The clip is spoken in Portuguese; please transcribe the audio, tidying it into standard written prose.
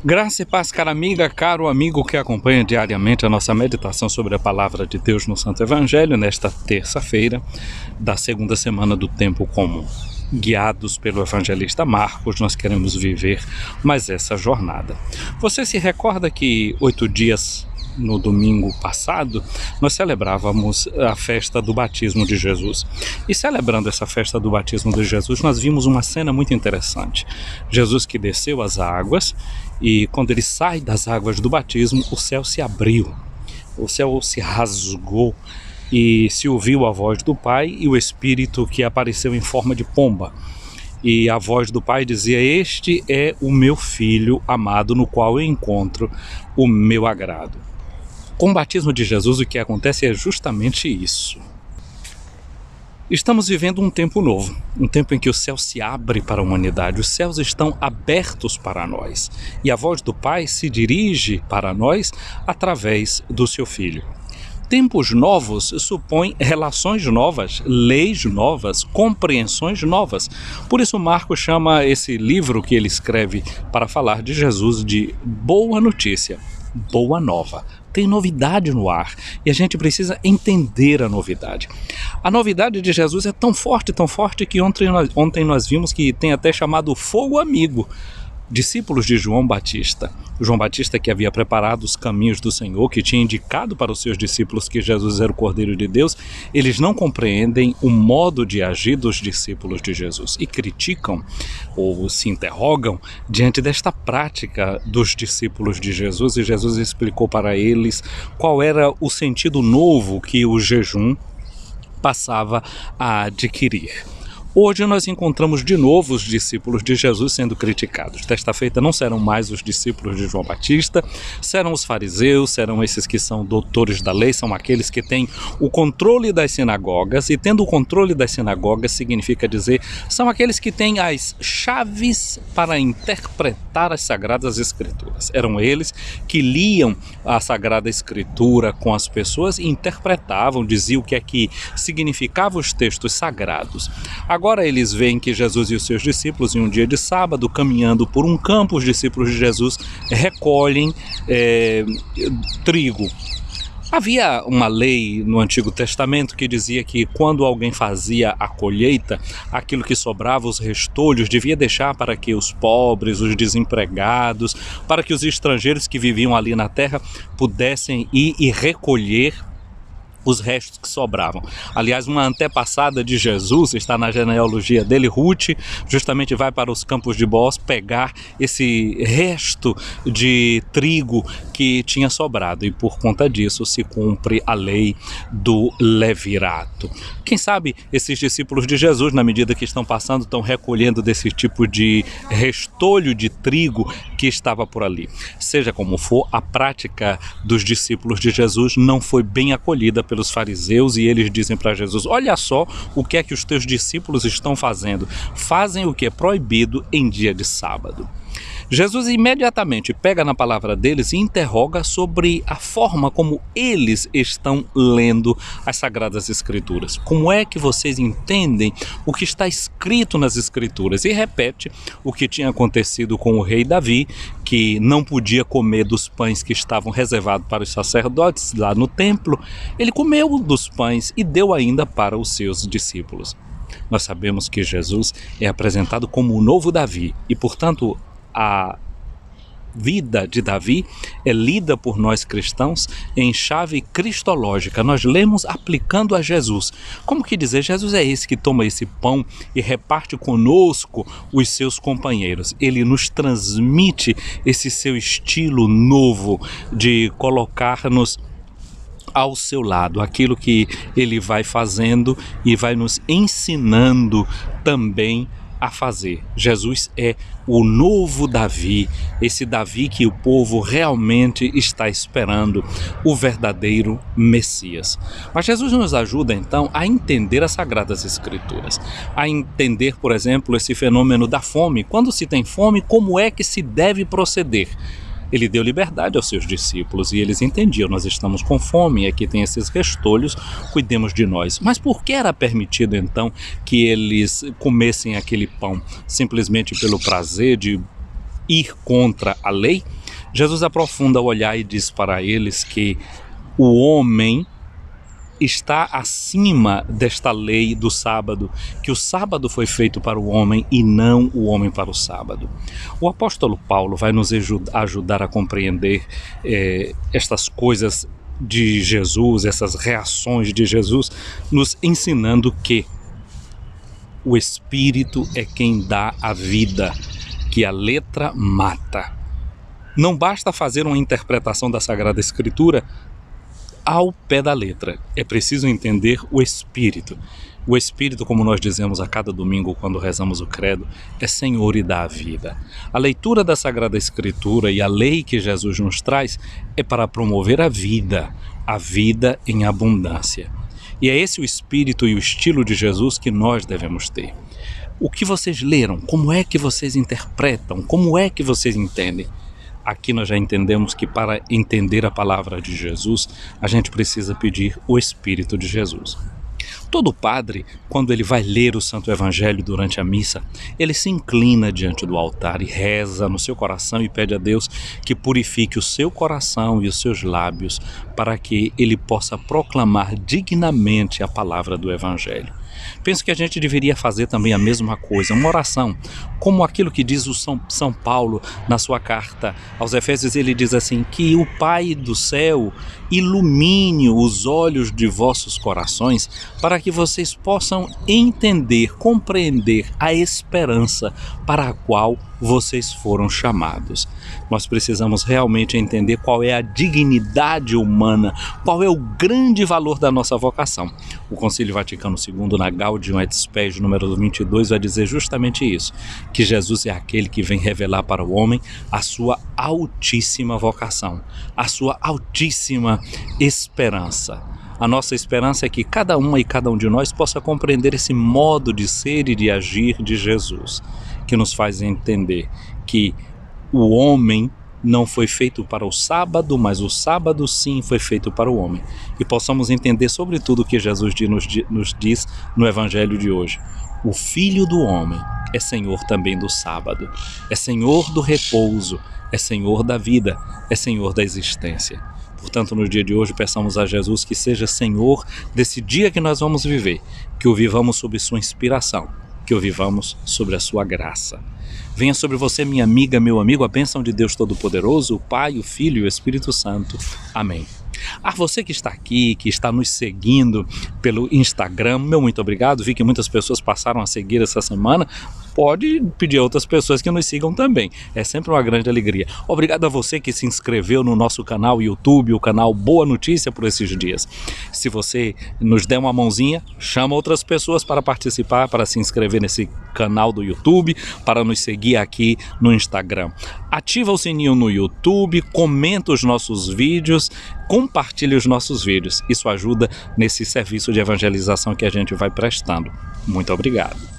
Graça e paz, cara amiga, caro amigo que acompanha diariamente a nossa meditação sobre a Palavra de Deus no Santo Evangelho, nesta terça-feira da segunda semana do Tempo Comum. Guiados pelo evangelista Marcos, nós queremos viver mais essa jornada. Você se recorda que 8 dias no domingo passado, nós celebrávamos a festa do batismo de Jesus. E celebrando essa festa do batismo de Jesus, nós vimos uma cena muito interessante. Jesus que desceu as águas, e quando ele sai das águas do batismo, o céu se abriu, o céu se rasgou, e se ouviu a voz do Pai e o Espírito que apareceu em forma de pomba. E a voz do Pai dizia: "Este é o meu Filho amado, no qual eu encontro o meu agrado." Com o batismo de Jesus, o que acontece é justamente isso. Estamos vivendo um tempo novo, um tempo em que o céu se abre para a humanidade, os céus estão abertos para nós, e a voz do Pai se dirige para nós através do seu Filho. Tempos novos supõem relações novas, leis novas, compreensões novas. Por isso Marcos chama esse livro que ele escreve para falar de Jesus de Boa Notícia, Boa Nova. Tem novidade no ar e a gente precisa entender a novidade. A novidade de Jesus é tão forte que ontem nós vimos que tem até chamado fogo amigo. Discípulos de João Batista. João Batista, que havia preparado os caminhos do Senhor, que tinha indicado para os seus discípulos que Jesus era o Cordeiro de Deus, eles não compreendem o modo de agir dos discípulos de Jesus e criticam ou se interrogam diante desta prática dos discípulos de Jesus, e Jesus explicou para eles qual era o sentido novo que o jejum passava a adquirir. Hoje nós encontramos de novo os discípulos de Jesus sendo criticados. Desta feita não serão mais os discípulos de João Batista, serão os fariseus, serão esses que são doutores da lei, são aqueles que têm o controle das sinagogas, e tendo o controle das sinagogas significa dizer, são aqueles que têm as chaves para interpretar as Sagradas Escrituras. Eram eles que liam a Sagrada Escritura com as pessoas e interpretavam, diziam o que é que significavam os textos sagrados. Agora eles veem que Jesus e os seus discípulos, em um dia de sábado, caminhando por um campo, os discípulos de Jesus recolhem trigo. Havia uma lei no Antigo Testamento que dizia que quando alguém fazia a colheita, aquilo que sobrava, os restolhos, devia deixar para que os pobres, os desempregados, para que os estrangeiros que viviam ali na terra pudessem ir e recolher os restos que sobravam. Aliás, uma antepassada de Jesus, está na genealogia dele, Ruth, justamente vai para os campos de Boaz pegar esse resto de trigo que tinha sobrado, e por conta disso se cumpre a lei do levirato. Quem sabe esses discípulos de Jesus, na medida que estão passando, estão recolhendo desse tipo de restolho de trigo que estava por ali. Seja como for, a prática dos discípulos de Jesus não foi bem acolhida pelos fariseus, e eles dizem para Jesus: olha só o que é que os teus discípulos estão fazendo, fazem o que é proibido em dia de sábado. Jesus imediatamente pega na palavra deles e interroga sobre a forma como eles estão lendo as Sagradas Escrituras. Como é que vocês entendem o que está escrito nas Escrituras? E repete o que tinha acontecido com o rei Davi, que não podia comer dos pães que estavam reservados para os sacerdotes lá no templo. Ele comeu dos pães e deu ainda para os seus discípulos. Nós sabemos que Jesus é apresentado como o novo Davi e, portanto, a vida de Davi é lida por nós cristãos em chave cristológica. Nós lemos aplicando a Jesus. Como que dizer, Jesus é esse que toma esse pão e reparte conosco os seus companheiros. Ele nos transmite esse seu estilo novo de colocar-nos ao seu lado, aquilo que ele vai fazendo e vai nos ensinando também a fazer. Jesus é o novo Davi, esse Davi que o povo realmente está esperando, o verdadeiro Messias. Mas Jesus nos ajuda então a entender as Sagradas Escrituras, a entender, por exemplo, esse fenômeno da fome. Quando se tem fome, como é que se deve proceder? Ele deu liberdade aos seus discípulos e eles entendiam, nós estamos com fome e aqui tem esses restolhos, cuidemos de nós. Mas por que era permitido então que eles comessem aquele pão? Simplesmente pelo prazer de ir contra a lei, Jesus aprofunda o olhar e diz para eles que o homem está acima desta lei do sábado, que o sábado foi feito para o homem e não o homem para o sábado. O apóstolo Paulo vai nos ajudar a compreender estas coisas de Jesus, essas reações de Jesus, nos ensinando que o Espírito é quem dá a vida, que a letra mata. Não basta fazer uma interpretação da Sagrada Escritura ao pé da letra, é preciso entender o Espírito. O Espírito, como nós dizemos a cada domingo quando rezamos o credo, é Senhor e dá a vida. A leitura da Sagrada Escritura e a lei que Jesus nos traz é para promover a vida em abundância. E é esse o espírito e o estilo de Jesus que nós devemos ter. O que vocês leram? Como é que vocês interpretam? Como é que vocês entendem? Aqui nós já entendemos que para entender a palavra de Jesus, a gente precisa pedir o Espírito de Jesus. Todo padre, quando ele vai ler o Santo Evangelho durante a missa, ele se inclina diante do altar e reza no seu coração e pede a Deus que purifique o seu coração e os seus lábios para que ele possa proclamar dignamente a palavra do Evangelho. Penso que a gente deveria fazer também a mesma coisa, uma oração, como aquilo que diz o São Paulo na sua carta aos Efésios. Ele diz assim, que o Pai do céu ilumine os olhos de vossos corações para que vocês possam entender, compreender a esperança para a qual vocês foram chamados. Nós precisamos realmente entender qual é a dignidade humana, qual é o grande valor da nossa vocação. O Concílio Vaticano II, na Gaudium et Spes, número 22, vai dizer justamente isso, que Jesus é aquele que vem revelar para o homem a sua altíssima vocação, a sua altíssima esperança. A nossa esperança é que cada uma e cada um de nós possa compreender esse modo de ser e de agir de Jesus, que nos faz entender que o homem não foi feito para o sábado, mas o sábado sim foi feito para o homem. E possamos entender sobretudo o que Jesus nos diz no Evangelho de hoje. O Filho do Homem é Senhor também do sábado, é Senhor do repouso, é Senhor da vida, é Senhor da existência. Portanto, no dia de hoje, peçamos a Jesus que seja Senhor desse dia que nós vamos viver, que o vivamos sob sua inspiração, que o vivamos sobre a sua graça. Venha sobre você, minha amiga, meu amigo, a bênção de Deus Todo-Poderoso, o Pai, o Filho e o Espírito Santo. Amém. A você que está aqui, que está nos seguindo pelo Instagram, meu muito obrigado. Vi que muitas pessoas passaram a seguir essa semana. Pode pedir a outras pessoas que nos sigam também. É sempre uma grande alegria. Obrigado a você que se inscreveu no nosso canal YouTube, o canal Boa Notícia, por esses dias. Se você nos der uma mãozinha, chama outras pessoas para participar, para se inscrever nesse canal do YouTube, para nos seguir aqui no Instagram. Ativa o sininho no YouTube, comenta os nossos vídeos, compartilhe os nossos vídeos. Isso ajuda nesse serviço de evangelização que a gente vai prestando. Muito obrigado.